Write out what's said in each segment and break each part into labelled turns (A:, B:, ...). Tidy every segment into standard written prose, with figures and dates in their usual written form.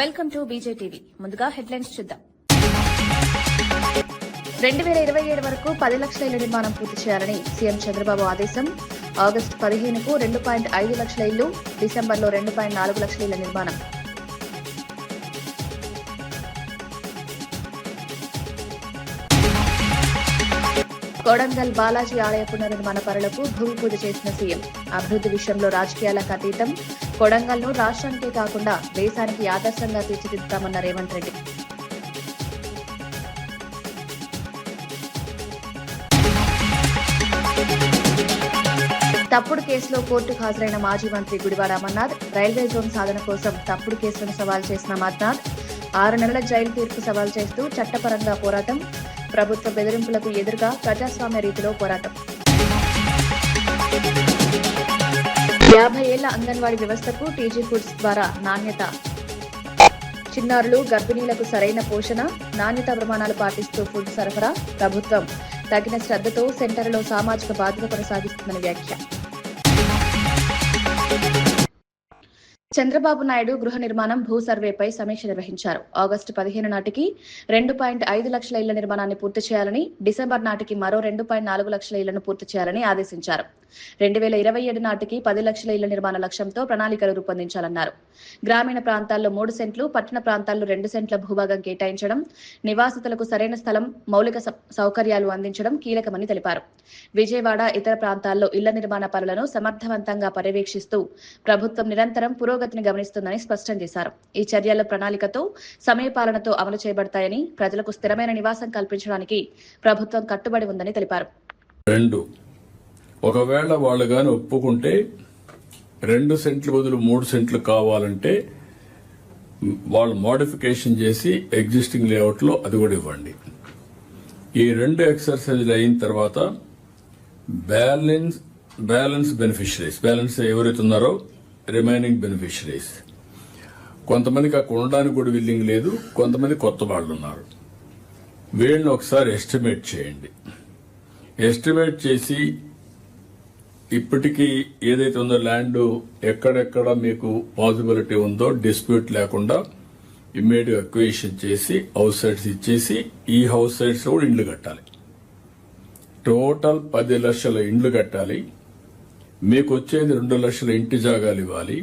A: Welcome to బీజేటీవీ. ముందుగా headlines చూద్దాం. 2027 వరకు 10 లక్షల ఇళ్ల నిర్మాణం పూర్తి చేయాలని సీఎం చంద్రబాబు ఆదేశం. ఆగస్టు 15కు 2.5 లక్షల ఇళ్లు, డిసెంబర్లో 2.4 లక్షల ఇళ్ల నిర్మాణం. కొడంగల్ బాలాజీ ఆలయ పునర్నిర్మాణ పనులకు భూమి పూజ చేసిన సీఎం. అభివృద్ది విషయంలో రాజకీయాలకు అతీతం, కొడంగల్ను రాష్ట్రానికే కాకుండా దేశానికి ఆదర్శంగా తీర్చిదిద్దుతామన్న రేవంత్ రెడ్డి. తప్పుడు కేసులో కోర్టుకు హాజరైన మాజీ మంత్రి గుడివాడ అమర్నాథ్. రైల్వే జోన్ సాధన కోసం తప్పుడు కేసులను సవాల్ చేసిన అమర్నాథ్ 6 నెలల జైలు తీర్పు సవాల్ చేస్తూ చట్టపరంగా పోరాటం. ప్రభుత్వ బెదిరింపులకు ఎదురుగా ప్రజాస్వామ్య రీతిలో పోరాటం. 50 ఏళ్ల అంగన్వాడీ వ్యవస్థకు టీజీ ఫుడ్స్ ద్వారా నాణ్యత. చిన్నారులు, గర్భిణీలకు సరైన పోషణ, నాణ్యతా ప్రమాణాలు పాటిస్తూ ఫుడ్ సరఫరా. ప్రభుత్వం తగిన శ్రద్ధతో సెంటర్లో సామాజిక బాధ్యత కొనసాగిస్తుందని వ్యాఖ్య. చంద్రబాబు నాయుడు గృహ నిర్మాణం, భూ సర్వేపై సమీక్ష నిర్వహించారు. ఆగస్టు 15 నాటికి 2.5 లక్షల ఇళ్ల నిర్మాణాన్ని పూర్తి చేయాలని, డిసెంబర్ నాటికి మరో 2.4 లక్షల ఇళ్లను పూర్తి చేయాలని ఆదేశించారు. 2027 నాటికి 10 లక్షల ఇళ్ల నిర్మాణ లక్ష్యంతో ప్రణాళికలు రూపొందించాలన్నారు. గ్రామీణ ప్రాంతాల్లో 3 సెంట్లు, పట్టణ ప్రాంతాల్లో 2 సెంట్ల భూభాగం కేటాయించడం, నివాసితులకు సరైన స్థలం, మౌలిక సౌకర్యాలు అందించడం కీలకమని తెలిపారు. విజయవాడ, ఇతర ప్రాంతాల్లో ఇళ్ల నిర్మాణ పనులను సమర్థవంతంగా పర్యవేక్షిస్తూ ప్రభుత్వం నిరంతరం పురోగతిని గమనిస్తుందని స్పష్టం చేశారు. ఈ చర్యల ప్రణాళికతో, సమయపాలనతో అమలు చేయబడతాయని, ప్రజలకు స్థిరమైన నివాసం కల్పించడానికి ప్రభుత్వం కట్టుబడి ఉందని తెలిపారు.
B: ఒకవేళ వాళ్ళు గాని ఒప్పుకుంటే 2 సెంట్లు బదులు 3 సెంట్లు కావాలంటే వాళ్ళు మోడిఫికేషన్ చేసి ఎగ్జిస్టింగ్ లేఅవుట్ లో అది కూడా ఇవ్వండి. ఈ 2 ఎక్సర్సైజ్లు అయిన తర్వాత బ్యాలెన్స్ బెనిఫిషరీస్, బ్యాలెన్స్ ఎవరైతే ఉన్నారో రిమైనింగ్ బెనిఫిషరీస్, కొంతమందికి అక్కడ ఉండడానికి కూడా విల్లింగ్ లేదు, కొంతమంది కొత్త వాళ్ళు ఉన్నారు. వీళ్ళని ఒకసారి ఎస్టిమేట్ చేయండి. ఎస్టిమేట్ చేసి ఇప్పటికీ ఏదైతే ఉందో ల్యాండ్ ఎక్కడెక్కడ మీకు పాసిబిలిటీ ఉందో డిస్ప్యూట్ లేకుండా ఇమ్మీడియట్ అక్విజిషన్ చేసి హౌస్ సైట్స్ ఇచ్చేసి ఈ హౌస్ సైట్స్ కూడా ఇండ్లు కట్టాలి. టోటల్ 10 లక్షల ఇండ్లు కట్టాలి. మీకు వచ్చేది 2 లక్షల ఇంటి జాగాలు ఇవ్వాలి.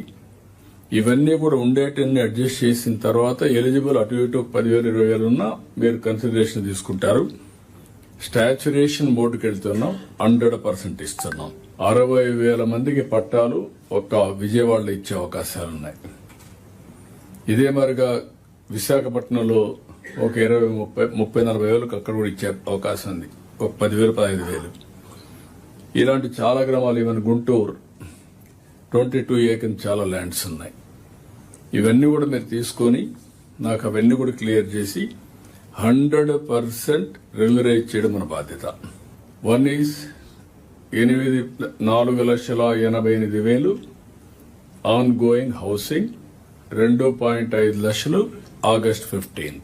B: ఇవన్నీ కూడా ఉండేటన్ని అడ్జస్ట్ చేసిన తర్వాత ఎలిజిబుల్ అటు ఇటు 10,000 20,000 ఉన్నా మీరు కన్సిడరేషన్ తీసుకుంటారు. స్టాచ్యురేషన్ బోర్డుకి వెళ్తున్నాం, 100% ఇస్తున్నాం. 60,000 మందికి పట్టాలు ఒక్క విజయవాడలో ఇచ్చే అవకాశాలున్నాయి. ఇదే మరిగా విశాఖపట్నంలో ఒక 20,000-30,000-40,000 వేలకు అక్కడ కూడా ఇచ్చే అవకాశం ఉంది. ఒక 10,000-15,000. ఇలాంటి చాలా గ్రామాలు, ఈవెన్ గుంటూరు 22 ఏకర్ చాలా ల్యాండ్స్ ఉన్నాయి. ఇవన్నీ కూడా మీరు తీసుకొని నాకు అవన్నీ కూడా క్లియర్ చేసి 100% రెగ్యులరైజ్ చేయడం మన బాధ్యత. 1 ఈజ్ 4,88,000 ఆన్ గోయింగ్ హౌసింగ్, 2.5 లక్షలు ఆగస్ట్ 15.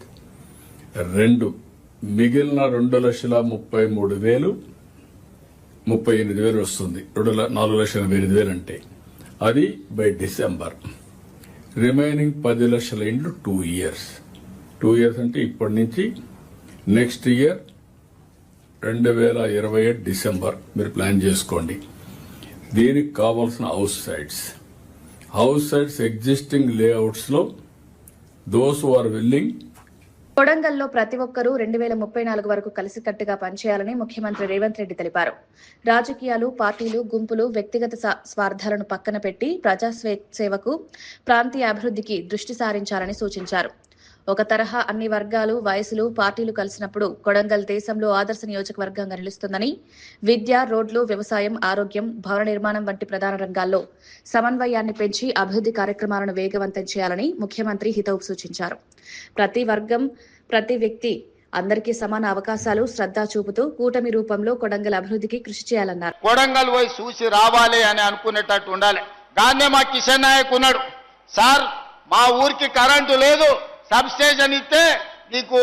B: 2 మిగిలిన 2,33,000 38,000 వస్తుంది. 4,88,000 అంటే అది బై డిసెంబర్. రిమైనింగ్ 10 లక్షల ఇండ్లు 2 ఇయర్స్. 2 ఇయర్స్ అంటే ఇప్పటి నుంచి నెక్స్ట్ ఇయర్ 2028 డిసెంబర్ మీరు ప్లాన్ చేసుకోండి. దీనికి కావాల్సిన హౌస్ సైట్స్ ఎగ్జిస్టింగ్ లేఅవుట్స్ లో దోస్ హు ఆర్ విల్లింగ్.
A: కొడంగల్లో ప్రతి ఒక్కరూ 2034 వరకు కలిసికట్టుగా పనిచేయాలని ముఖ్యమంత్రి రేవంత్ రెడ్డి తెలిపారు. రాజకీయాలు, పార్టీలు, గుంపులు, వ్యక్తిగత స్వార్థాలను పక్కన పెట్టి ప్రజాసేవకు, ప్రాంతీయ అభివృద్ధికి దృష్టి సారించాలని సూచించారు. ఒక తరహా అన్ని వర్గాలు, వయసులు, పార్టీలు కలిసినప్పుడు కొడంగల్ దేశంలో ఆదర్శ నియోజకవర్గంగా నిలుస్తుందని, విద్య, రోడ్లు, వ్యవసాయం, ఆరోగ్యం, భవన నిర్మాణం వంటి ప్రధాన రంగాల్లో సమన్వయాన్ని పెంచి అభివృద్ధి కార్యక్రమాలను వేగవంతం చేయాలని ముఖ్యమంత్రి హితవు సూచించారు. ప్రతి వర్గం, ప్రతి వ్యక్తి అందరికీ సమాన అవకాశాలు, శ్రద్ధ చూపుతూ కూటమి రూపంలో కొడంగల్ అభివృద్ధికి కృషి చేయాలన్నారు.
C: కొడంగల్ పోయి చూసి రావాలి అని అనుకునేటట్టు ఉండాలి. గానే మా కిషన్ నాయక్ ఉన్నాడు, సార్ మా ఊరికి కరెంటు లేదు, సబ్ స్టేషన్ ఇస్తే నీకు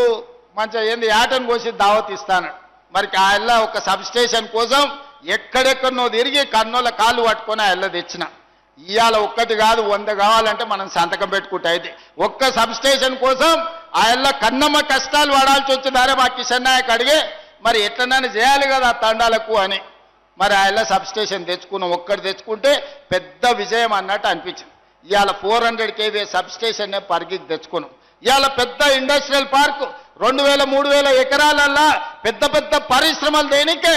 C: మంచిగా ఏంది యాటను కోసి దావత్ ఇస్తాను. మరి ఆ ఎల్ల ఒక సబ్ స్టేషన్ కోసం ఎక్కడెక్కడనో తిరిగి కన్నోళ్ళ కాళ్ళు పట్టుకొని ఆ ఎల్ల తెచ్చిన. ఇవాళ ఒక్కటి కాదు 100 కావాలంటే మనం సంతకం పెట్టుకుంటే అయితే ఒక్క సబ్ స్టేషన్ కోసం ఆయన కన్నమ్మ కష్టాలు పడాల్సి వచ్చిందారే మా కిషన్ నాయక్ అడిగే మరి ఎట్లనైనా చేయాలి కదా ఆ తండాలకు అని మరి ఆయన సబ్ స్టేషన్ తెచ్చుకున్నాం. ఒక్కటి తెచ్చుకుంటే పెద్ద విజయం అన్నట్టు అనిపించింది. ఇవాళ 400 kV సబ్ స్టేషన్ పరిగికి తెచ్చుకున్నాం. ఇవాళ పెద్ద ఇండస్ట్రియల్ పార్క్ 2000-3000 ఎకరాలల్లా పెద్ద పెద్ద పరిశ్రమలు దేనికే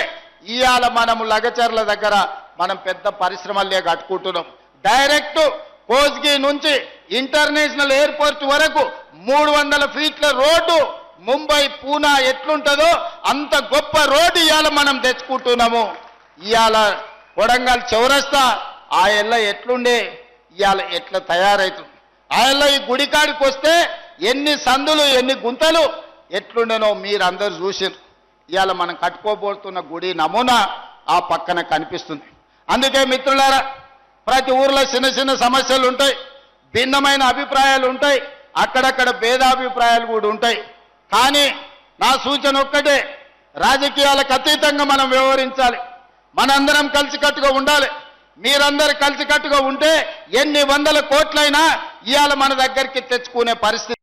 C: ఇవాళ మనము లగచర్ల దగ్గర మనం పెద్ద పరిశ్రమలే కట్టుకుంటున్నాం. డైరెక్ట్ కోస్గి నుంచి ఇంటర్నేషనల్ ఎయిర్పోర్ట్ వరకు 300 ఫీట్ల రోడ్డు ముంబై పూనా ఎట్లుంటుందో అంత గొప్ప రోడ్డు ఇవాళ మనం తెచ్చుకుంటున్నాము. ఇవాళ కొడంగల్ చౌరస్తా ఆ ఎల్ల ఎట్లుండే ఇవాళ ఎట్లా తయారవుతుంది. ఆ ఎల్ల ఈ గుడికాడికి వస్తే ఎన్ని సందులు ఎన్ని గుంతలు ఎట్లుండేనో మీరందరూ చూసారు. ఇవాళ మనం కట్టుకోబోతున్న గుడి నమూనా ఆ పక్కన కనిపిస్తుంది. అందుకే మిత్రులారా ప్రతి ఊర్లో చిన్న చిన్న సమస్యలు ఉంటాయి, భిన్నమైన అభిప్రాయాలు ఉంటాయి, అక్కడక్కడ భేదాభిప్రాయాలు కూడా ఉంటాయి. కానీ నా సూచన ఒక్కటే, రాజకీయాలకు అతీతంగా మనం వ్యవహరించాలి. మనందరం కలిసికట్టుగా ఉండాలి. మీరందరూ కలిసికట్టుగా ఉంటే ఎన్ని వందల కోట్లైనా ఇవాళ మన దగ్గరికి తెచ్చుకునే పరిస్థితి.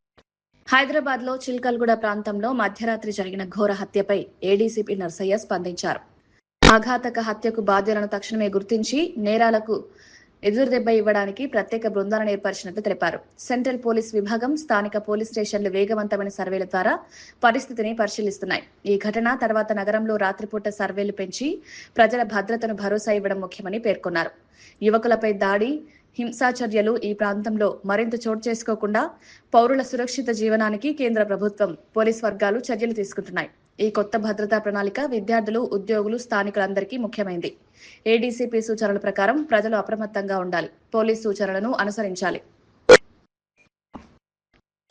A: హైదరాబాద్ లో చిల్కల్గూడ ప్రాంతంలో మధ్యరాత్రి జరిగిన ఘోర హత్యపై ఏడీసీపీ నర్సయ్య స్పందించారు. ఆఘాతక హత్యకు బాధ్యులను తక్షణమే గుర్తించి నేరాలకు ఎదురుదెబ్బ ఇవ్వడానికి ప్రత్యేక బృందాలను ఏర్పరిచినట్లు తెలిపారు. సెంట్రల్ పోలీస్ విభాగం, స్థానిక పోలీస్ స్టేషన్లు వేగవంతమైన సర్వేల ద్వారా పరిస్థితిని పరిశీలిస్తున్నాయి. ఈ ఘటన తర్వాత నగరంలో రాత్రిపూట సర్వేలు పెంచి ప్రజల భద్రతను భరోసా ఇవ్వడం ముఖ్యమని పేర్కొన్నారు. యువకులపై దాడి, హింసాచర్యలు ఈ ప్రాంతంలో మరింత చోటు చేసుకోకుండా పౌరుల సురక్షిత జీవనానికి కేంద్ర ప్రభుత్వం, పోలీస్ వర్గాలు చర్యలు తీసుకుంటున్నాయి. ఈ కొత్త భద్రతా ప్రణాళిక విద్యార్థులు, ఉద్యోగులు, స్థానికులందరికీ ముఖ్యమైంది. ఏడీసీపీ సూచనల ప్రకారం ప్రజలు అప్రమత్తంగా ఉండాలి, పోలీస్ సూచనలను అనుసరించాలి.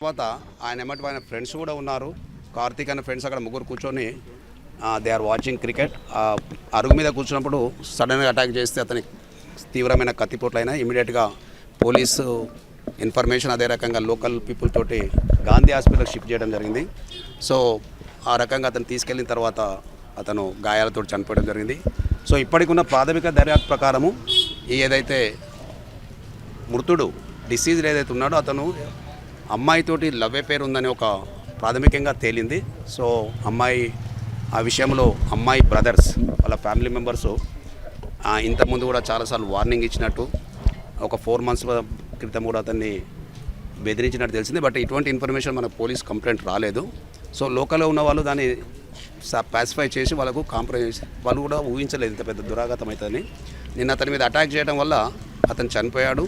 D: తర్వాత ఆయన ఫ్రెండ్స్ కూడా ఉన్నారు. కార్తీక్ అనే ఫ్రెండ్స్ అక్కడ ముగ్గురు కూర్చొని దే ఆర్ వాచింగ్ క్రికెట్. అరుగు మీద కూర్చున్నప్పుడు సడన్గా అటాక్ చేస్తే అతని తీవ్రమైన కత్తిపోట్లైనా ఇమీడియట్గా పోలీసు ఇన్ఫర్మేషన్ అదే రకంగా లోకల్ పీపుల్ తోటి గాంధీ హాస్పిటల్కి షిఫ్ట్ చేయడం జరిగింది. సో ఆ రకంగా అతను తీసుకెళ్ళిన తర్వాత అతను గాయాలతో చనిపోవడం జరిగింది. సో ఇప్పటికున్న ప్రాథమిక దర్యాప్తు ప్రకారము ఏదైతే మృతుడు డిసీజ్డ్ ఏదైతే ఉన్నాడో అతను అమ్మాయితోటి లవ్ అఫేర్ ఉందని ఒక ప్రాథమికంగా తేలింది. సో అమ్మాయి ఆ విషయంలో అమ్మాయి బ్రదర్స్ వాళ్ళ ఫ్యామిలీ మెంబర్సు ఇంతకుముందు కూడా చాలాసార్లు వార్నింగ్ ఇచ్చినట్టు, ఒక 4 months క్రితం కూడా అతన్ని బెదిరించినట్టు తెలిసింది. బట్ ఇటువంటి ఇన్ఫర్మేషన్ మనకు పోలీస్ కంప్లైంట్ రాలేదు. సో లోకల్లో ఉన్న వాళ్ళు దాన్ని పాసిఫై చేసి వాళ్ళకు కాంప్రమైజ్, వాళ్ళు కూడా ఊహించలేదు ఇంత పెద్ద దురాఘాతం అవుతుందని. నిన్న అతని మీద అటాక్ చేయడం వల్ల అతను చనిపోయాడు.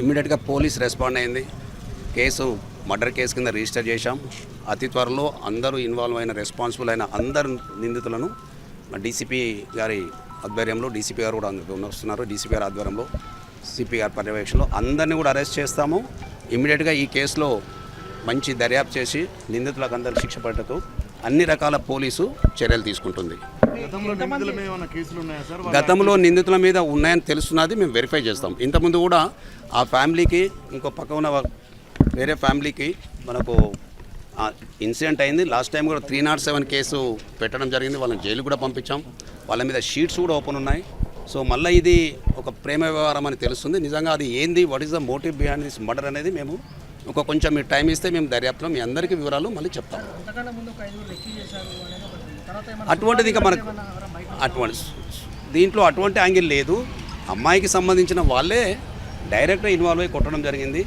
D: ఇమ్మీడియట్గా పోలీస్ రెస్పాండ్ అయింది. కేసు మర్డర్ కేసు కింద రిజిస్టర్ చేశాం. అతి త్వరలో అందరూ ఇన్వాల్వ్ అయిన రెస్పాన్సిబుల్ అయిన అందరు నిందితులను డీసీపీ గారి ఆధ్వర్యంలో, డీసీపీ గారు కూడా వస్తున్నారు, డీసీపీ గారి ఆధ్వర్యంలో, సిపి గారి పర్యవేక్షణలో అందరినీ కూడా అరెస్ట్ చేస్తాము. ఇమ్మీడియట్గా ఈ కేసులో మంచి దర్యాప్తు చేసి నిందితులకు అందరూ శిక్ష పడటకు అన్ని రకాల పోలీసు చర్యలు తీసుకుంటుంది. గతంలో నిందితుల మీద ఉన్నాయని తెలుస్తున్నది, మేము వెరిఫై చేస్తాం. ఇంతకుముందు కూడా ఆ ఫ్యామిలీకి, ఇంకో పక్క ఉన్న వేరే ఫ్యామిలీకి మనకు ఇన్సిడెంట్ అయింది. లాస్ట్ టైం కూడా 307 కేసు పెట్టడం జరిగింది. వాళ్ళని జైలు కూడా పంపించాం. వాళ్ళ మీద షీట్స్ కూడా ఓపెన్ ఉన్నాయి. సో మళ్ళీ ఇది ఒక ప్రేమ వ్యవహారం అని తెలుస్తుంది. నిజంగా అది ఏంది, what is the motive behind this murder అనేది మేము కొంచెం మీరు టైం ఇస్తే మేము దర్యాప్తులో మీ అందరికీ వివరాలు మళ్ళీ చెప్తాం. అటువంటిది ఇంకా మనకు దీంట్లో అటువంటి యాంగిల్ లేదు. అమ్మాయికి సంబంధించిన వాళ్ళే డైరెక్ట్గా ఇన్వాల్వ్ అయ్యి కొట్టడం జరిగింది.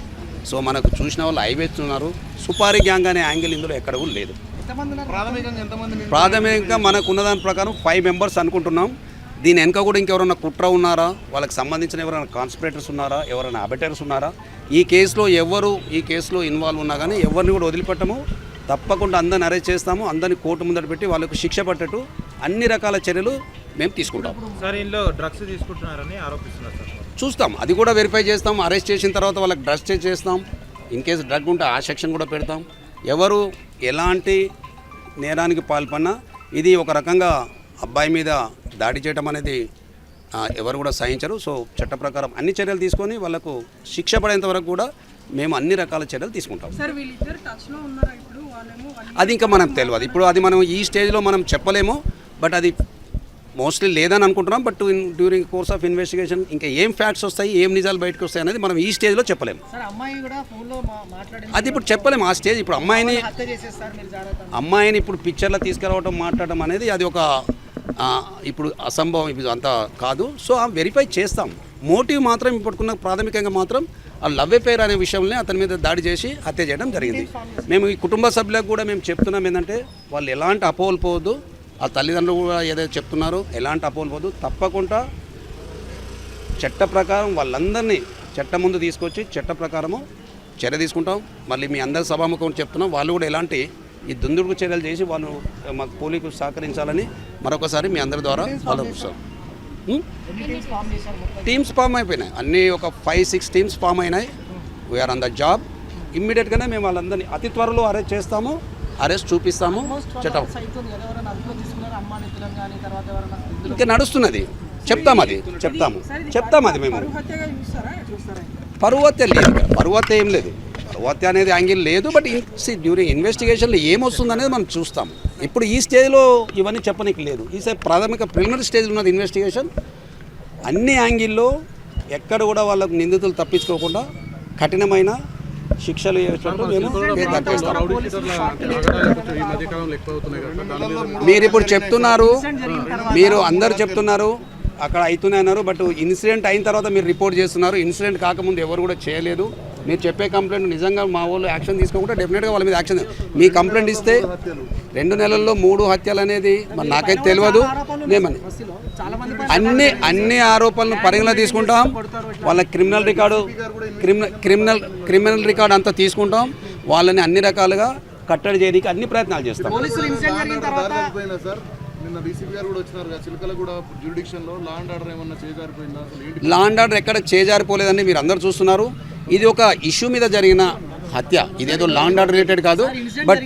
D: సో మనకు చూసిన వాళ్ళు ఐవేస్తున్నారు. సుపారీ గ్యాంగ్ అనే యాంగిల్ ఇందులో ఎక్కడ కూడా లేదు. ప్రాథమికంగా మనకు ఉన్నదాని ప్రకారం 5 members అనుకుంటున్నాం. దీని వెనక కూడా ఇంకెవరైనా కుట్ర ఉన్నారా, వాళ్ళకి సంబంధించిన ఎవరైనా కాన్స్పిరేటర్స్ ఉన్నారా, ఎవరైనా అబెటర్స్ ఉన్నారా, ఈ కేసులో ఈ కేసులో ఇన్వాల్వ్ ఉన్నా కానీ ఎవరిని కూడా వదిలిపెట్టము. తప్పకుండా అందరిని అరెస్ట్ చేస్తాము. అందరిని కోర్టు ముందట పెట్టి వాళ్ళకు శిక్ష పట్టేట్టు అన్ని రకాల చర్యలు మేము తీసుకుంటాం.
E: సార్ ఇంట్లో డ్రగ్స్ తీసుకుంటున్నారని ఆరోపిస్తున్నారు సార్.
D: చూస్తాం, అది కూడా వెరిఫై చేస్తాం. అరెస్ట్ చేసిన తర్వాత వాళ్ళకి డ్రగ్స్ టెస్ట్ చేస్తాం. ఇన్ కేసు డ్రగ్ ఉంటే ఆ సెక్షన్ కూడా పెడతాం. ఎవరు ఎలాంటి నేరానికి పాల్పడినా ఇది ఒక రకంగా అబ్బాయి మీద దాడి చేయడం అనేది ఎవరు కూడా సహించరు. సో చట్ట ప్రకారం అన్ని చర్యలు తీసుకొని వాళ్ళకు శిక్ష పడేంత వరకు కూడా మేము అన్ని రకాల చర్యలు తీసుకుంటాం. అది ఇంకా మనకు తెలియదు. ఇప్పుడు అది మనం ఈ స్టేజ్లో మనం చెప్పలేము. బట్ అది మోస్ట్లీ లేదని అనుకుంటున్నాం. But during course of investigation ఇంకా ఏం ఫ్యాక్ట్స్ వస్తాయి, ఏం నిజాలు బయటకు వస్తాయి అనేది మనం ఈ స్టేజ్లో చెప్పలేము. అది ఇప్పుడు చెప్పలేము. ఆ స్టేజ్ ఇప్పుడు అమ్మాయిని ఇప్పుడు పిక్చర్లో తీసుకురావడం మాట్లాడడం అనేది అది ఒక ఇప్పుడు అసంభవం, ఇది అంతా కాదు. సో వెరిఫై చేస్తాం. మోటివ్ మాత్రం ఇప్పటికున్న ప్రాథమికంగా మాత్రం ఆ లవ్ అఫేర్ అనే విషయంలో అతని మీద దాడి చేసి హత్య చేయడం జరిగింది. మేము ఈ కుటుంబ సభ్యులకు కూడా మేము చెప్తున్నాం ఏంటంటే వాళ్ళు ఎలాంటి అపోహలు పోవద్దు. ఆ తల్లిదండ్రులు కూడా ఏదైతే చెప్తున్నారో ఎలాంటి అపోహలు పోవద్దు. తప్పకుండా చట్ట ప్రకారం వాళ్ళందరినీ చట్టం ముందు తీసుకొచ్చి చట్ట ప్రకారము చర్య తీసుకుంటాం. మళ్ళీ మీ అందరి సభాముఖం చెప్తున్నాం, వాళ్ళు కూడా ఎలాంటి ఈ దుందుడుకు చర్యలు చేసి వాళ్ళు మాకు పోలీసులు సహకరించాలని మరొకసారి మీ అందరి ద్వారా ఆలోచిస్తాం. టీమ్స్ ఫామ్ అయిపోయినాయి, అన్నీ ఒక 5-6 టీమ్స్ ఫామ్ అయినాయి. We're on the job. ఇమ్మీడియట్గానే మేము వాళ్ళందరినీ అతి త్వరలో అరెస్ట్ చేస్తాము, అరెస్ట్ చూపిస్తాము. చట్టం ఇంకా నడుస్తున్నది, చెప్తాం అది మేము పరువు హత్య లేదు, పరువు హత్య ఏం లేదు, పరువు హత్య అనేది యాంగిల్ లేదు. బట్ డ్యూరింగ్ ఇన్వెస్టిగేషన్లో ఏమొస్తుంది అనేది మనం చూస్తాం. ఇప్పుడు ఈ స్టేజ్లో ఇవన్నీ చెప్పనీకి లేదు. ఈ ప్రాథమిక ప్రిలిమినరీ స్టేజ్లో ఉన్నది ఇన్వెస్టిగేషన్. అన్ని యాంగిల్లో ఎక్కడ కూడా వాళ్ళకు నిందితులు తప్పించుకోకుండా కఠినమైన శిక్షలు మీరు ఇప్పుడు చెప్తున్నారు, మీరు అందరు చెప్తున్నారు అక్కడ అవుతున్నాయి అన్నారు. బట్ ఇన్సిడెంట్ అయిన తర్వాత మీరు రిపోర్ట్ చేస్తున్నారు. ఇన్సిడెంట్ కాకముందు ఎవరు కూడా చేయలేదు. మీరు చెప్పే కంప్లైంట్ నిజంగా మా వాళ్ళు యాక్షన్ తీసుకోకుండా డెఫినెట్గా వాళ్ళ మీద యాక్షన్. మీ కంప్లైంట్ ఇస్తే 2 నెలల్లో 3 హత్యలు అనేది మరి నాకైతే తెలియదు. మేమని అన్ని ఆరోపణలను పరిగణలో తీసుకుంటాం. వాళ్ళ క్రిమినల్ రికార్డు అంతా తీసుకుంటాం. వాళ్ళని అన్ని రకాలుగా కట్టడి చేయడానికి అన్ని ప్రయత్నాలు చేస్తాం. లా అండ్ ఆర్డర్ ఎక్కడ చేజారిపోలేదని మీరు అందరు చూస్తున్నారు. ఇది ఒక ఇష్యూ మీద జరిగిన హత్య, ఇదేదో లా అండ్ ఆర్డర్ రిలేటెడ్ కాదు. బట్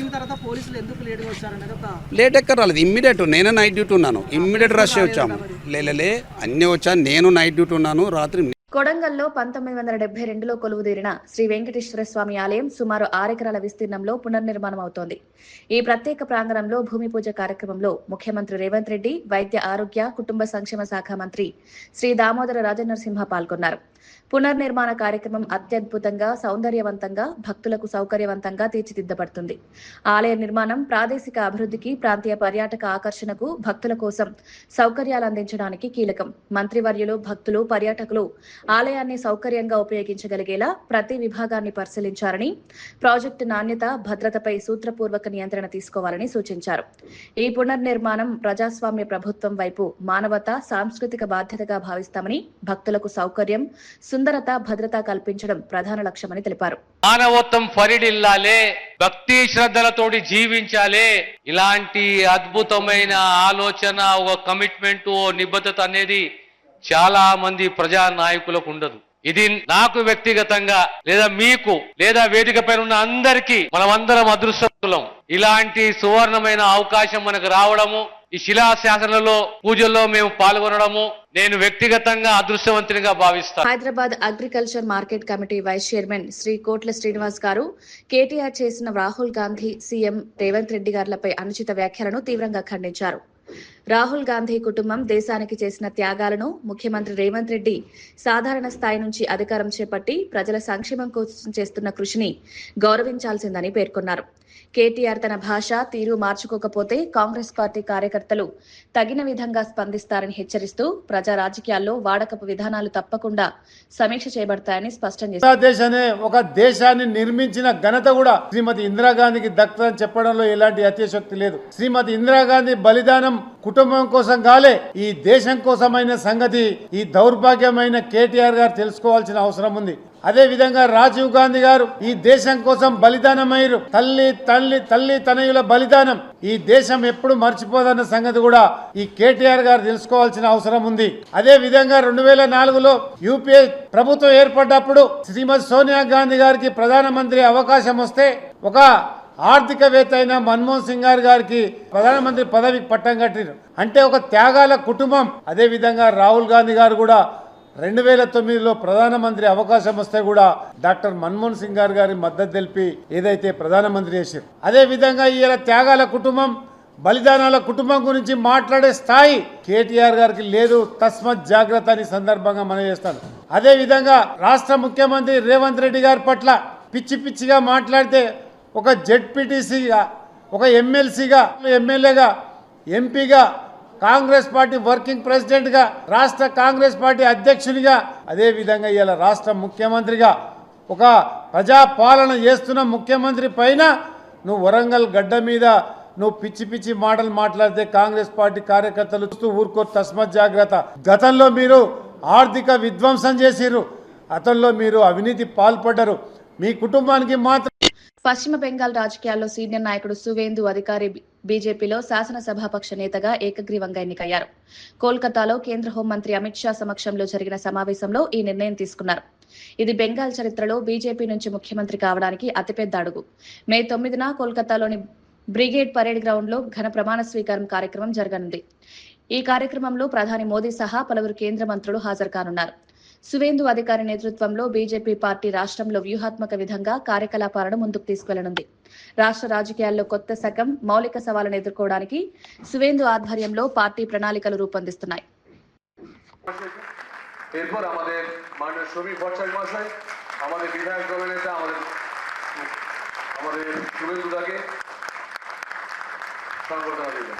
D: లేట్ ఎక్కడ రాలేదు, ఇమ్మీడియట్. నేను నైట్ డ్యూటీ ఉన్నాను, ఇమ్మీడియట్ రష్ వచ్చాము. లే అన్నీ వచ్చాను, నేను నైట్ డ్యూటీ ఉన్నాను రాత్రి.
A: కొడంగల్లో 1972లో కొలువుదీరిన శ్రీ వెంకటేశ్వర స్వామి ఆలయం సుమారు 6 ఎకరాల విస్తీర్ణంలో పునర్నిర్మాణం అవుతోంది. ఈ ప్రత్యేక ప్రాంగణంలో భూమి పూజ కార్యక్రమంలో ముఖ్యమంత్రి రేవంత్ రెడ్డి, వైద్య ఆరోగ్య కుటుంబ సంక్షేమ శాఖ మంత్రి శ్రీ దామోదర రాజనరసింహ పాల్గొన్నారు. పునర్నిర్మాణ కార్యక్రమం అత్యద్భుతంగా, సౌందర్యవంతంగా, భక్తులకు సౌకర్యవంతంగా తీర్చిదిద్దబడుతుంది. ఆలయ నిర్మాణం ప్రాదేశిక అభివృద్ధికి, ప్రాంతీయ పర్యాటక ఆకర్షణకు, భక్తుల కోసం సౌకర్యాలు అందించడానికి కీలకం. మంత్రివర్యులు, భక్తులు, పర్యాటకులు ఆలయాన్ని సౌకర్యంగా ఉపయోగించగలిగేలా ప్రతి విభాగాన్ని పరిశీలించారని, ప్రాజెక్టు నాణ్యత, భద్రతపై సూత్రపూర్వక నియంత్రణ తీసుకోవాలని సూచించారు. ఈ పునర్నిర్మాణం ప్రజాస్వామ్య ప్రభుత్వం వైపు మానవత, సాంస్కృతిక బాధ్యతగా భావిస్తామని, భక్తులకు సౌకర్యం, సుందరత, భద్రత కల్పించడం ప్రధాన లక్ష్యమని తెలిపారు.
F: మానవత్వం పరిడిల్లాలే, భక్తి శ్రద్ధలతోటి జీవించాలే. ఇలాంటి అద్భుతమైన ఆలోచన, ఒక కమిట్మెంట్, ఓ నిబద్ధత అనేది చాలా మంది ప్రజా నాయకులకు ఉండదు. ఇది నాకు వ్యక్తిగతంగా, లేదా మీకు, లేదా వేదిక పైన ఉన్న అందరికీ మనమందరం అదృష్టవంతులం. ఇలాంటి సువర్ణమైన అవకాశం మనకు రావడము, ఈ శిలాశాసనంలో పూజల్లో మేము పాల్గొనడము నేను వ్యక్తిగతంగా అదృష్టవంతునిగా భావిస్తాను.
A: Hyderabad agriculture market committee vice chairman Shri Kotla Srinivas గారు కేటీఆర్ చేసిన రాహుల్ గాంధీ, సీఎం రేవంత్ రెడ్డి గారులపై అనుచిత వ్యాఖ్యలను తీవ్రంగా ఖండించారు. రాహుల్ గాంధీ కుటుంబం దేశానికి చేసిన త్యాగాలను, ముఖ్యమంత్రి రేవంత్ రెడ్డి సాధారణ స్థాయి నుంచి అధికారం చేపట్టి ప్రజల సంక్షేమం కోసం చేస్తున్న కృషిని గౌరవించాల్సిందని పేర్కొన్నారు. కేటీఆర్ తన భాష, తీరు మార్చుకోకపోతే కాంగ్రెస్ పార్టీ కార్యకర్తలు తగిన విధంగా స్పందిస్తారని హెచ్చరిస్తూ ప్రజా రాజకీయాల్లో వాడకపు విధానాలు తప్పకుండా సమీక్ష చేయబడతాయని స్పష్టం చేశారు.
G: ఒక దేశాన్ని నిర్మించిన ఘనత కూడా శ్రీమతి ఇందిరాగాంధీకి దక్కుతుందని చెప్పడంలో ఎలాంటి అతిశక్తి లేదు. శ్రీమతి ఇందిరాగాంధీ బలిదానం కుటుంబం కోసం కాలే, ఈ దేశం కోసమైన సంగతి ఈ దౌర్భాగ్యమైన కేటీఆర్ గారు తెలుసుకోవాల్సిన అవసరం ఉంది. అదే విధంగా రాజీవ్ గాంధీ గారు ఈ దేశం కోసం బలిదానమయ్యారు. తల్లి తనయుల బలిదానం ఈ దేశం ఎప్పుడు మర్చిపోదన్న సంగతి కూడా ఈ కేటీఆర్ గారు తెలుసుకోవాల్సిన అవసరం ఉంది. అదే విధంగా 2004లో యూపీఏ ప్రభుత్వం ఏర్పడ్డప్పుడు శ్రీమతి సోనియా గాంధీ గారికి ప్రధానమంత్రి అవకాశం వస్తే ఒక ఆర్థికవేత్త అయిన మన్మోహన్ సింగ్ గారికి ప్రధానమంత్రి పదవికి పట్టం కట్టారు. అంటే ఒక త్యాగాల కుటుంబం. అదే విధంగా రాహుల్ గాంధీ గారు కూడా 2009లో ప్రధానమంత్రి అవకాశం వస్తే కూడా డాక్టర్ మన్మోహన్ సింగ్ గారి మద్దతు తెలిపి ఏదైతే ప్రధానమంత్రి చేశారు. అదే విధంగా ఈయన త్యాగాల కుటుంబం బలిదానాల కుటుంబం గురించి మాట్లాడే స్థాయి కేటీఆర్ గారికి లేదు. తస్మత్ జాగ్రత్త అని సందర్భంగా మనం చేస్తాను. అదే విధంగా రాష్ట్ర ముఖ్యమంత్రి రేవంత్ రెడ్డి గారి పట్ల పిచ్చి పిచ్చిగా మాట్లాడితే ఒక జెడ్పీటీసీగా, ఒక ఎమ్మెల్సీగా, ఎమ్మెల్యేగా, ఎంపీగా, కాంగ్రెస్ పార్టీ వర్కింగ్ ప్రెసిడెంట్గా, రాష్ట్ర కాంగ్రెస్ పార్టీ అధ్యక్షునిగా, అదేవిధంగా ఇలా రాష్ట్ర ముఖ్యమంత్రిగా ఒక ప్రజాపాలన చేస్తున్న ముఖ్యమంత్రి పైన నువ్వు వరంగల్ గడ్డ మీద నువ్వు పిచ్చి పిచ్చి మాటలు మాట్లాడితే కాంగ్రెస్ పార్టీ కార్యకర్తలు ఊరుకో. తస్మత్ జాగ్రత్త. గతంలో మీరు ఆర్థిక విధ్వంసం చేసిర్రు, గతంలో మీరు అవినీతి పాల్పడ్డరు. మీ కుటుంబానికి మాత్రం.
A: పశ్చిమ బెంగాల్ రాజకీయాల్లో సీనియర్ నాయకుడు సువేందు అధికారి బీజేపీలో శాసనసభాపక్ష నేతగా ఏకగ్రీవంగా ఎన్నికయ్యారు. కోల్కతాలో కేంద్ర హోంమంత్రి అమిత్ షా సమక్షంలో జరిగిన సమావేశంలో ఈ నిర్ణయం తీసుకున్నారు. ఇది బెంగాల్ చరిత్రలో బీజేపీ నుంచి ముఖ్యమంత్రి కావడానికి అతిపెద్ద అడుగు. మే 9న కోల్కతాలోని బ్రిగేడ్ పరేడ్ గ్రౌండ్ లో ఘన ప్రమాణ స్వీకారం కార్యక్రమం జరగనుంది. ఈ కార్యక్రమంలో ప్రధాని మోదీ సహా పలువురు కేంద్ర మంత్రులు హాజరు కానున్నారు. సువేందు అధికారి నేతృత్వంలో బీజేపీ పార్టీ రాష్ట్రంలో వ్యూహాత్మక విధంగా కార్యకలాపాలను ముందుకు తీసుకెళ్లనుంది. రాష్ట్ర రాజకీయాల్లో కొత్త శకం, మౌలిక సవాళ్లను ఎదుర్కోవడానికి సువేందు ఆధ్వర్యంలో పార్టీ ప్రణాళికలు రూపొందిస్తున్నాయి.
F: এরপর আমাদের মাননীয় শফিক ভট্টাচার্য মহাশয়, আমাদের বিধায়ক দলের নেতা আমাদের শুভেন্দুদাকে সংবর্ধনা দেবেন।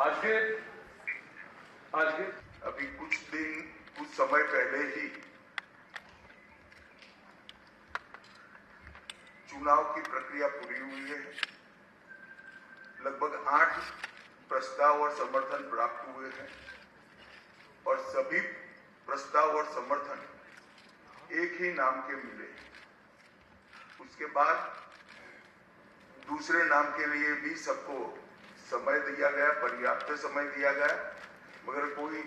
F: আজকে
H: अभी कुछ समय पहले ही चुनाव की प्रक्रिया पूरी हुई है। लगभग 8 प्रस्ताव और समर्थन प्राप्त हुए हैं और सभी प्रस्ताव और समर्थन एक ही नाम के मिले। उसके बाद दूसरे नाम के लिए भी सबको समय दिया गया, पर्याप्त समय दिया गया, मगर कोई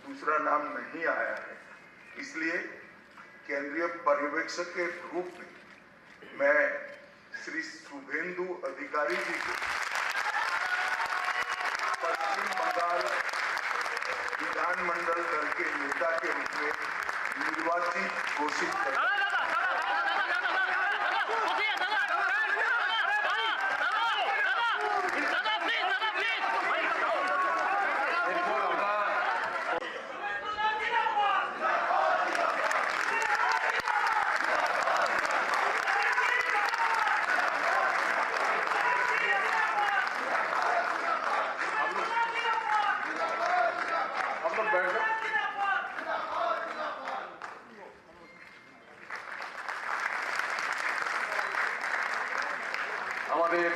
H: दूसरा नाम नहीं आया है। इसलिए केंद्रीय पर्यवेक्षक के रूप में मैं श्री शुभेंदु अधिकारी जी को पश्चिम बंगाल विधानमंडल दल के नेता के रूप में निर्वाचित घोषित करता हूं।
F: আমাদের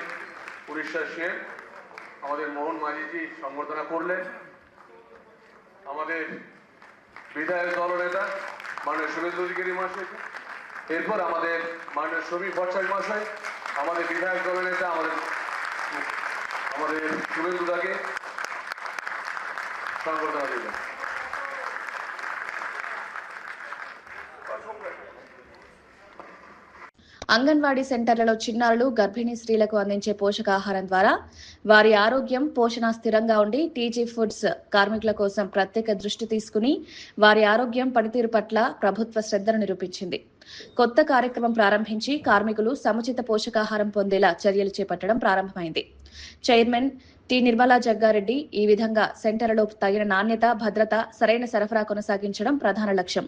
F: উড়িষ্যার সিএম আমাদের মোহন মাঝিজি সংবর্ধনা করলেন। আমাদের বিধায়ক দলনেতা মাননীয় শুভেন্দু অধিকারী মহাশয়, এরপর আমাদের মাননীয় শফিক ভট্টাচার্য মহাশয়, আমাদের বিধায়ক দলনেতা আমাদের শুভেন্দুদাকে সংবর্ধনা দেবেন।
A: అంగన్వాడీ సెంటర్లలో చిన్నారులు, గర్భిణీ స్త్రీలకు అందించే పోషకాహారం ద్వారా వారి ఆరోగ్యం, పోషణ స్థిరంగా ఉండి టీజీ ఫుడ్స్ కార్మికుల కోసం ప్రత్యేక దృష్టి తీసుకుని వారి ఆరోగ్యం, పనితీరు పట్ల ప్రభుత్వ శ్రద్ధను నిరూపించింది. కొత్త కార్యక్రమం ప్రారంభించి కార్మికులు సముచిత పోషకాహారం పొందేలా చర్యలు చేపట్టడం ప్రారంభమైంది. చైర్మన్ టి నిర్మలా జగ్గారెడ్డి ఈ విధంగా సెంటర్లలో తగిన నాణ్యత, భద్రత, సరైన సరఫరా కొనసాగించడం ప్రధాన లక్ష్యం.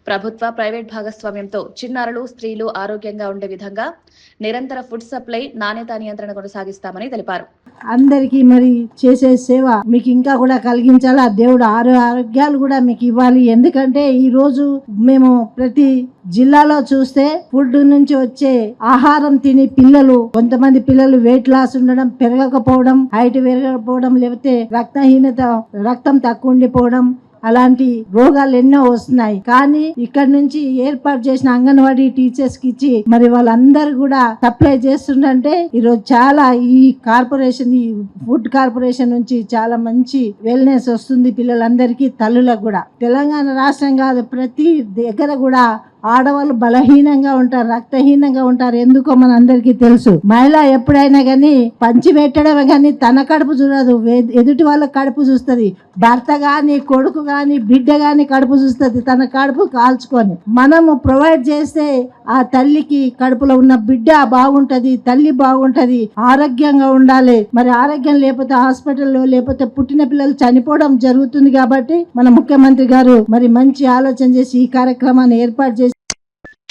A: ప్రభుత్వ, ప్రైవేట్ భాగస్వామ్యంతో చిన్నారులు, స్త్రీలు ఆరోగ్యంగా ఉండే విధంగా నిరంతర ఫుడ్ సప్లై, నాణ్యత నియంత్రణ కొనసాగిస్తామని తెలిపారు.
I: అందరికీ మరి చేసే సేవ మీకు ఇంకా కూడా కలిగించాలి. ఆ దేవుడు ఆరోగ్యాలు కూడా మీకు ఇవ్వాలి. ఎందుకంటే ఈ రోజు మేము ప్రతి జిల్లాలో చూస్తే ఫుడ్ నుంచి వచ్చే ఆహారం తిని పిల్లలు, కొంతమంది పిల్లలు వెయిట్ లాస్ ఉండడం, పెరగకపోవడం, హైట్ పెరగకపోవడం, లేకపోతే రక్తహీనత, రక్తం తక్కువ ఉండిపోవడం, అలాంటి రోగాలు ఎన్నో వస్తున్నాయి. కానీ ఇక్కడ నుంచి ఏర్పాటు చేసిన అంగన్వాడీ టీచర్స్ కి ఇచ్చి మరి వాళ్ళందరూ కూడా సప్లై చేస్తుంటే ఈరోజు చాలా ఈ కార్పొరేషన్, ఈ ఫుడ్ కార్పొరేషన్ నుంచి చాలా మంచి వెల్నెస్ వస్తుంది పిల్లలందరికీ, తల్లులకు కూడా. తెలంగాణ రాష్ట్రం కాదు, ప్రతి దగ్గర కూడా ఆడవాళ్ళు బలహీనంగా ఉంటారు, రక్తహీనంగా ఉంటారు. ఎందుకో మన అందరికీ తెలుసు. మహిళ ఎప్పుడైనా కానీ పంచి పెట్టడమే కానీ తన కడుపు చూడదు, ఎదుటి వాళ్ళ కడుపు చూస్తుంది. భర్త కానీ కొడుకు కానీ బిడ్డ కానీ కడుపు చూస్తుంది, తన కడుపు కాల్చుకొని. మనము ప్రొవైడ్ చేస్తే ఆ తల్లికి కడుపులో ఉన్న బిడ్డ బాగుంటది, తల్లి బాగుంటది, ఆరోగ్యంగా ఉండాలి. మరి ఆరోగ్యం లేకపోతే హాస్పిటల్లో లేకపోతే పుట్టిన పిల్లలు చనిపోవడం జరుగుతుంది. కాబట్టి మన ముఖ్యమంత్రి గారు మరి మంచి ఆలోచన చేసి ఈ కార్యక్రమాన్ని ఏర్పాటు చేసి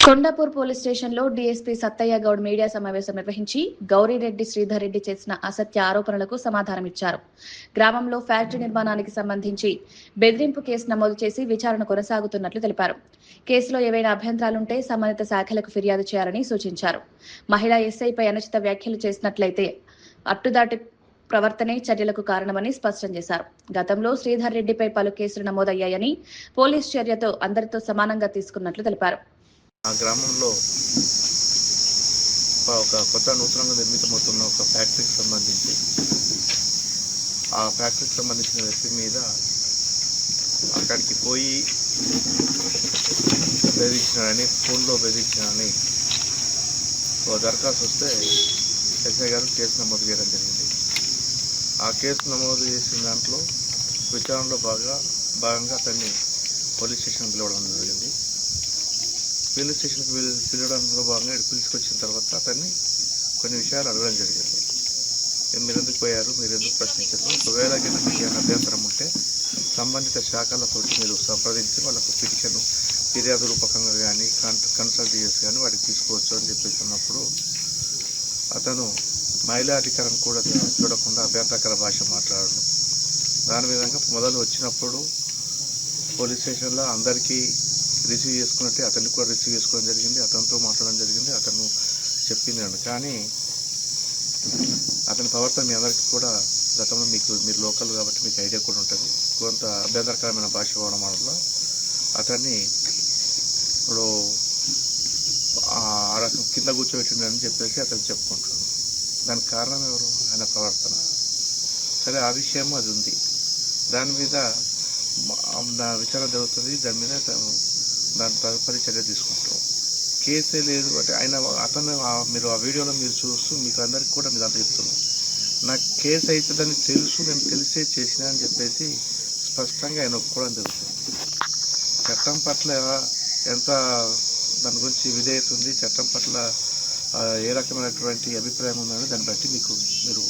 A: కొండాపూర్ పోలీస్ స్టేషన్లో డీఎస్పీ సత్తయ్య గౌడ్ మీడియా సమావేశం నిర్వహించి గౌరీరెడ్డి శ్రీధర్ రెడ్డి చేసిన అసత్య ఆరోపణలకు సమాధానమిచ్చారు. గ్రామంలో ఫ్యాక్టరీ నిర్మాణానికి సంబంధించి బెదిరింపు కేసు నమోదు చేసి విచారణ కొనసాగుతున్నట్లు తెలిపారు. కేసులో ఏవైనా అభ్యంతరాలుంటే సంబంధిత శాఖలకు ఫిర్యాదు చేయాలని సూచించారు. మహిళా ఎస్ఐపై అనుచిత వ్యాఖ్యలు చేసినట్లయితే అట్టుదాటి ప్రవర్తనే చర్యలకు కారణమని స్పష్టం చేశారు. గతంలో శ్రీధర్ రెడ్డిపై పలు కేసులు నమోదయ్యాయని పోలీస్ చర్యతో అందరితో సమానంగా తీసుకున్నట్లు తెలిపారు.
J: ఆ గ్రామంలో ఒక కొత్త నూతనంగా నిర్మితమవుతున్న ఒక ఫ్యాక్టరీకి సంబంధించి ఆ ఫ్యాక్టరీకి సంబంధించిన వ్యక్తి మీద అక్కడికి పోయి బెదిరించినాడని, ఫోన్లో బెదిరించినాడని ఓ దరఖాస్తు వస్తే ఎస్ఐ గారు కేసు నమోదు చేయడం జరిగింది. ఆ కేసు నమోదు చేసిన దాంట్లో విచారణలో భాగంగా అతన్ని పోలీస్ స్టేషన్కి పిలవడం జరిగింది. పోలీస్ స్టేషన్కి పిలవడంలో భాగంగా పిలుచుకొచ్చిన తర్వాత అతన్ని కొన్ని విషయాలు అడగడం జరిగింది. మీరు ఎందుకు పోయారు, మీరు ఎందుకు ప్రశ్నించారు, ఒకవేళ మీకు ఏమైనా అభ్యంతరం ఉంటే సంబంధిత శాఖలతో మీరు సంప్రదించి వాళ్ళకు పిటిషన్ ఫిర్యాదు రూపకంగా కానీ కన్సల్ట్ చేసి కానీ వాటికి తీసుకోవచ్చు అని చెప్పేసి అన్నప్పుడు అతను మహిళా అధికారం కూడా చూడకుండా అభ్యంతరకర భాష మాట్లాడడం. దాని విధంగా మొదలు వచ్చినప్పుడు పోలీస్ స్టేషన్లో అందరికీ రిసీవ్ చేసుకున్నట్టే అతన్ని కూడా రిసీవ్ చేసుకోవడం జరిగింది, అతనితో మాట్లాడడం జరిగింది. అతను చెప్పిందండి. కానీ అతని ప్రవర్తన మీ అందరికీ కూడా గతంలో మీరు లోకల్ కాబట్టి మీకు ఐడియా కూడా ఉంటుంది. కొంత అభ్యంతరకరమైన భాష వాడడం వల్ల అతన్ని ఇప్పుడు ఆ రకం కింద కూర్చోబెట్టిండని చెప్పేసి అతను చెప్పుకుంటాడు. దానికి కారణం ఎవరు? ఆయన ప్రవర్తన. సరే, ఆ విషయం అది ఉంది. దాని మీద విచారణ జరుగుతుంది. దాని మీద దాని తదుపరి చర్య తీసుకుంటాం. కేసే లేదు అంటే అతను మీరు ఆ వీడియోలో మీరు చూస్తూ మీకు అందరికీ కూడా మీరు అంతా చెప్తున్నాం. నాకు కేసు అవుతుందని తెలుసు, నేను తెలిసే చేసినా అని చెప్పేసి స్పష్టంగా ఆయన ఒప్పుకోవడం జరుగుతుంది. చట్టం పట్ల ఎంత దాని గురించి విధేయత ఉంది, చట్టం పట్ల ఏ రకమైనటువంటి అభిప్రాయం ఉందని దాన్ని బట్టి మీరు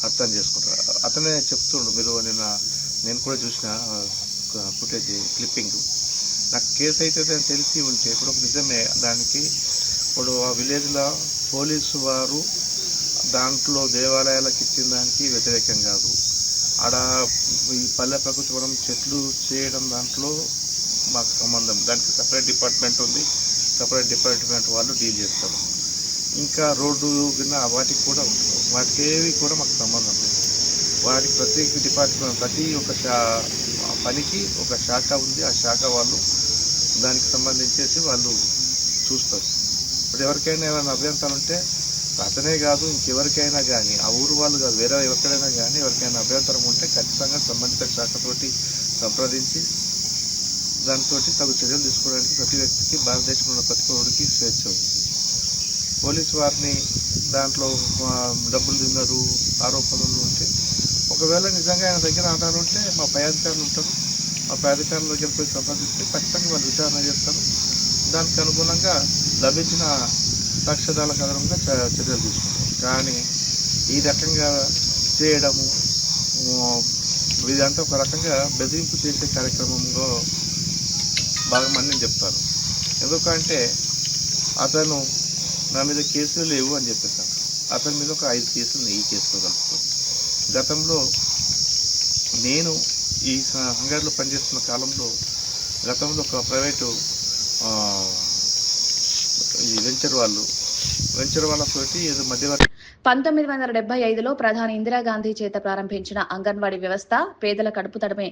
J: అర్థం చేసుకుంటారు. అతనే చెప్తుండు. మీరు నేను కూడా చూసిన ఫుటేజ్ క్లిప్పింగ్. నాకు కేసు అవుతుంది అని తెలిసి ఉంటే ఇప్పుడు నిజమే. దానికి ఇప్పుడు ఆ విలేజ్లో పోలీసు వారు దాంట్లో దేవాలయాలకు ఇచ్చిన దానికి వ్యతిరేకం కాదు. ఆడ ఈ పల్లె ప్రకృతి వనం చెట్లు చేయడం దాంట్లో మాకు సంబంధం. దానికి సపరేట్ డిపార్ట్మెంట్ ఉంది, సపరేట్ డిపార్ట్మెంట్ వాళ్ళు డీల్ చేస్తారు. ఇంకా రోడ్డు వాటికి కూడా వాటికేవి కూడా మాకు సంబంధం లేదు. వాటికి ప్రతి డిపార్ట్మెంట్ ప్రతి ఒక్క పనికి ఒక శాఖ ఉంది. ఆ శాఖ వాళ్ళు దానికి సంబంధించేసి వాళ్ళు చూస్తారు. ఇప్పుడు ఎవరికైనా ఏమైనా అభ్యంతరాలు ఉంటే అతనే కాదు ఇంకెవరికైనా కానీ, ఆ ఊరు వాళ్ళు కాదు వేరే ఎవరికైనా కానీ ఎవరికైనా అభ్యంతరం ఉంటే ఖచ్చితంగా సంబంధిత శాఖతోటి సంప్రదించి దాంతో తగు చర్యలు తీసుకోవడానికి ప్రతి వ్యక్తికి భారతదేశంలో ఉన్న ప్రతి పౌరుడికి స్వేచ్ఛ ఉంది. పోలీసు వారిని దాంట్లో డబ్బులు తిన్నారు ఆరోపణలు ఉంటే ఒకవేళ నిజంగా ఆయన దగ్గర ఆధారం ఉంటే మా పై అధికారులు ఉంటారు. ఆ పై అధికారుల దగ్గర పోయి సంప్రదిస్తే ఖచ్చితంగా వాళ్ళు విచారణ చేస్తారు. దానికి అనుగుణంగా లభించిన సాక్ష్యాధారాలకు ఆధారంగా చర్యలు తీసుకుంటారు. కానీ ఈ రకంగా చేయడము ఇదంతా ఒక రకంగా బెదిరింపు చేసే కార్యక్రమంలో భాగమని చెప్తారు. ఎందుకంటే అతను నా మీద కేసులు లేవు అని చెప్పేసాను. అతని మీద ఒక 5 కేసులు ఈ కేసులో కలుపుతాను. గతంలో నేను ఈ హంగారిలో పనిచేస్తున్న కాలంలో గతంలో ఒక ప్రైవేటు ఈ వెంచర్ వాళ్ళతోటి ఏదో మధ్యవర్తి
A: 1975లో ప్రధాని ఇందిరాగాంధీ చేత ప్రారంభించిన అంగన్వాడీ వ్యవస్థ పేదల కడుపు తడమే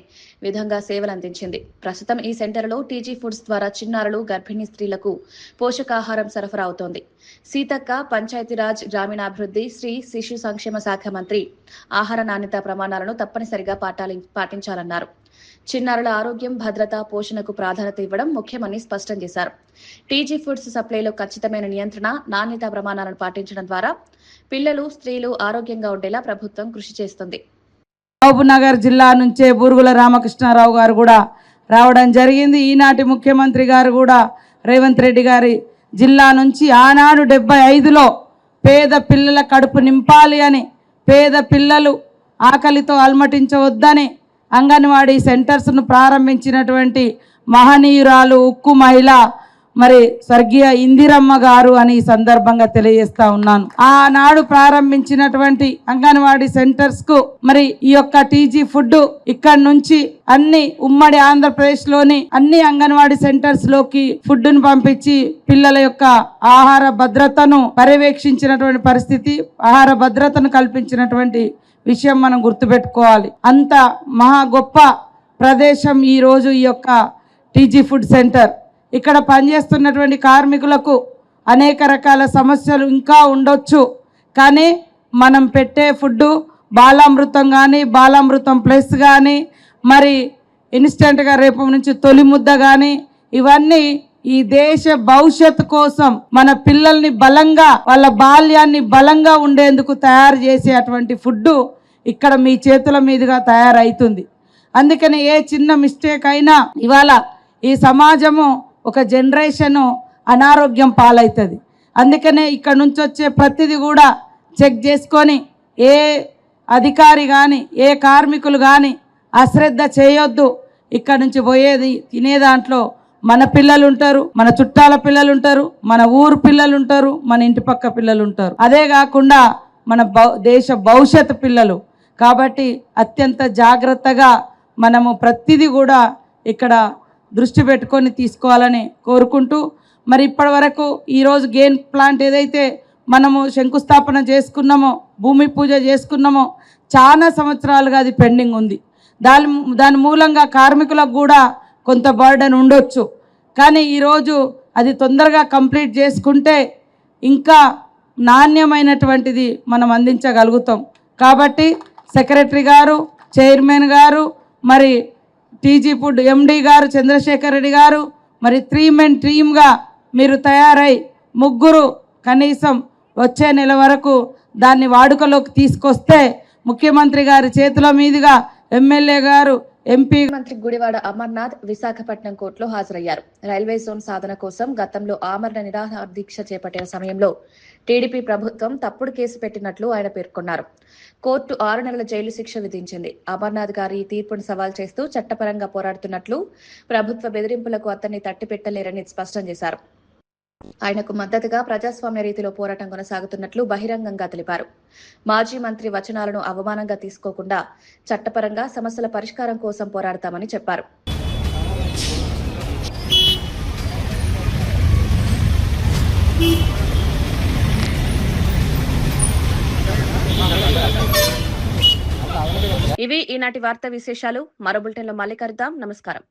A: విధంగా సేవలందించింది. ప్రస్తుతం ఈ సెంటర్లో టీజీ ఫుడ్స్ ద్వారా చిన్నారులు, గర్భిణీ స్త్రీలకు పోషకాహారం సరఫరా అవుతోంది. సీతక్క పంచాయతీరాజ్, గ్రామీణాభివృద్ధి, స్త్రీ శిశు సంక్షేమ శాఖ మంత్రి ఆహార నాణ్యత ప్రమాణాలను తప్పనిసరిగా పాటించాలన్నారు. చిన్నారుల ఆరోగ్యం, భద్రత, పోషణకు ప్రాధాన్యత ఇవ్వడం ముఖ్యమని స్పష్టం చేశారు. టీజీ ఫుడ్స్ సప్లైలో ఖచ్చితమైన నియంత్రణ, నాణ్యతా ప్రమాణాలను పాటించడం ద్వారా పిల్లలు, స్త్రీలు ఆరోగ్యంగా ఉండేలా ప్రభుత్వం కృషి చేస్తుంది.
K: మహబూబ్నగర్ జిల్లా నుంచే బూరుగుల రామకృష్ణారావు గారు కూడా రావడం జరిగింది. ఈనాటి ముఖ్యమంత్రి గారు కూడా రేవంత్ రెడ్డి గారి జిల్లా నుంచి ఆనాడు 75లో పేద పిల్లల కడుపు నింపాలి అని, పేద పిల్లలు ఆకలితో అల్మటించవద్దని అంగన్వాడీ సెంటర్స్ను ప్రారంభించినటువంటి మహనీయురాలు, ఉక్కు మహిళ మరి స్వర్గీయ ఇందిరమ్మ గారు అని ఈ సందర్భంగా తెలియజేస్తా ఉన్నాను. ఆనాడు ప్రారంభించినటువంటి అంగన్వాడీ సెంటర్స్ కు మరి ఈ యొక్క టీజీ ఫుడ్ ఇక్కడ నుంచి అన్ని ఉమ్మడి ఆంధ్రప్రదేశ్ లోని అన్ని అంగన్వాడీ సెంటర్స్ లోకి ఫుడ్ ను పంపించి పిల్లల యొక్క ఆహార భద్రతను పర్యవేక్షించినటువంటి పరిస్థితి, ఆహార భద్రతను కల్పించినటువంటి విషయం మనం గుర్తుపెట్టుకోవాలి. అంత మహా గొప్ప ప్రదేశం ఈ రోజు ఈ యొక్క టీజీ ఫుడ్ సెంటర్. ఇక్కడ పనిచేస్తున్నటువంటి కార్మికులకు అనేక రకాల సమస్యలు ఇంకా ఉండొచ్చు, కానీ మనం పెట్టే ఫుడ్డు బాలామృతం కానీ, బాలామృతం ప్లస్ కానీ, మరి ఇన్స్టెంట్గా రేపు నుంచి తొలి ముద్ద కానీ, ఇవన్నీ ఈ దేశ భవిష్యత్తు కోసం మన పిల్లల్ని బలంగా, వాళ్ళ బాల్యాన్ని బలంగా ఉండేందుకు తయారు చేసేటువంటి ఫుడ్డు ఇక్కడ మీ చేతుల మీదుగా తయారవుతుంది. అందుకని ఏ చిన్న మిస్టేక్ అయినా ఇవాళ ఈ సమాజము ఒక జనరేషను అనారోగ్యం పాలవుతుంది. అందుకనే ఇక్కడ నుంచి వచ్చే ప్రతిదీ కూడా చెక్ చేసుకొని ఏ అధికారి కానీ, ఏ కార్మికులు కానీ అశ్రద్ధ చేయొద్దు. ఇక్కడ నుంచి పోయేది తినే దాంట్లో మన పిల్లలు ఉంటారు, మన చుట్టాల పిల్లలు ఉంటారు, మన ఊరు పిల్లలు ఉంటారు, మన ఇంటి పక్క పిల్లలు ఉంటారు. అదే కాకుండా మన దేశ భవిష్యత్తు పిల్లలు. కాబట్టి అత్యంత జాగ్రత్తగా మనము ప్రతిదీ కూడా ఇక్కడ దృష్టి పెట్టుకొని తీసుకోవాలని కోరుకుంటూ, మరి ఇప్పటి వరకు ఈరోజు గెయిన్ ప్లాంట్ ఏదైతే మనము శంకుస్థాపన చేసుకున్నామో, భూమి పూజ చేసుకున్నామో, చాలా సంవత్సరాలుగా అది పెండింగ్ ఉంది. దాని మూలంగా కార్మికులకు కూడా కొంత బర్డెన్ ఉండొచ్చు. కానీ ఈరోజు అది తొందరగా కంప్లీట్ చేసుకుంటే ఇంకా నాణ్యమైనటువంటిది మనం అందించగలుగుతాం. కాబట్టి సెక్రటరీ గారు, చైర్మన్ గారు, మరి టీజీ ఫుడ్ ఎండి గారు చంద్రశేఖర్ రెడ్డి గారు, మరి 3 మెన్ టీమ్గా మీరు తయారై ముగ్గురు కనీసం వచ్చే నెల వరకు దాన్ని వాడుకలోకి తీసుకొస్తే ముఖ్యమంత్రి గారి చేతుల మీదుగా ఎమ్మెల్యే గారు, ఎంపీ
A: మంత్రి గుడివాడ అమర్నాథ్ విశాఖపట్నం కోర్టులో హాజరయ్యారు. రైల్వే జోన్ సాధన కోసం గతంలో ఆమరణ నిరాహార దీక్ష చేపట్టిన సమయంలో టీడీపీ ప్రభుత్వం తప్పుడు కేసు పెట్టినట్లు ఆయన పేర్కొన్నారు. కోర్టు 6 నెలల జైలు శిక్ష విధించింది. అమర్నాథ్ గారి ఈ తీర్పును సవాల్ చేస్తూ చట్టపరంగా పోరాడుతున్నట్లు, ప్రభుత్వ బెదిరింపులకు అతన్ని తట్టిపెట్టలేరని స్పష్టం చేశారు. ఆయనకు మద్దతుగా ప్రజాస్వామ్య రీతిలో పోరాటం కొనసాగుతున్నట్లు బహిరంగంగా తెలిపారు. మాజీ మంత్రి వచనాలను అవమానంగా తీసుకోకుండా చట్టపరంగా సమస్యల పరిష్కారం కోసం పోరాడతామని చెప్పారు. ఇవి ఈనాటి వార్తా విశేషాలు. మరో బులెటిన్లో మళ్ళీ కలుద్దాం. నమస్కారం.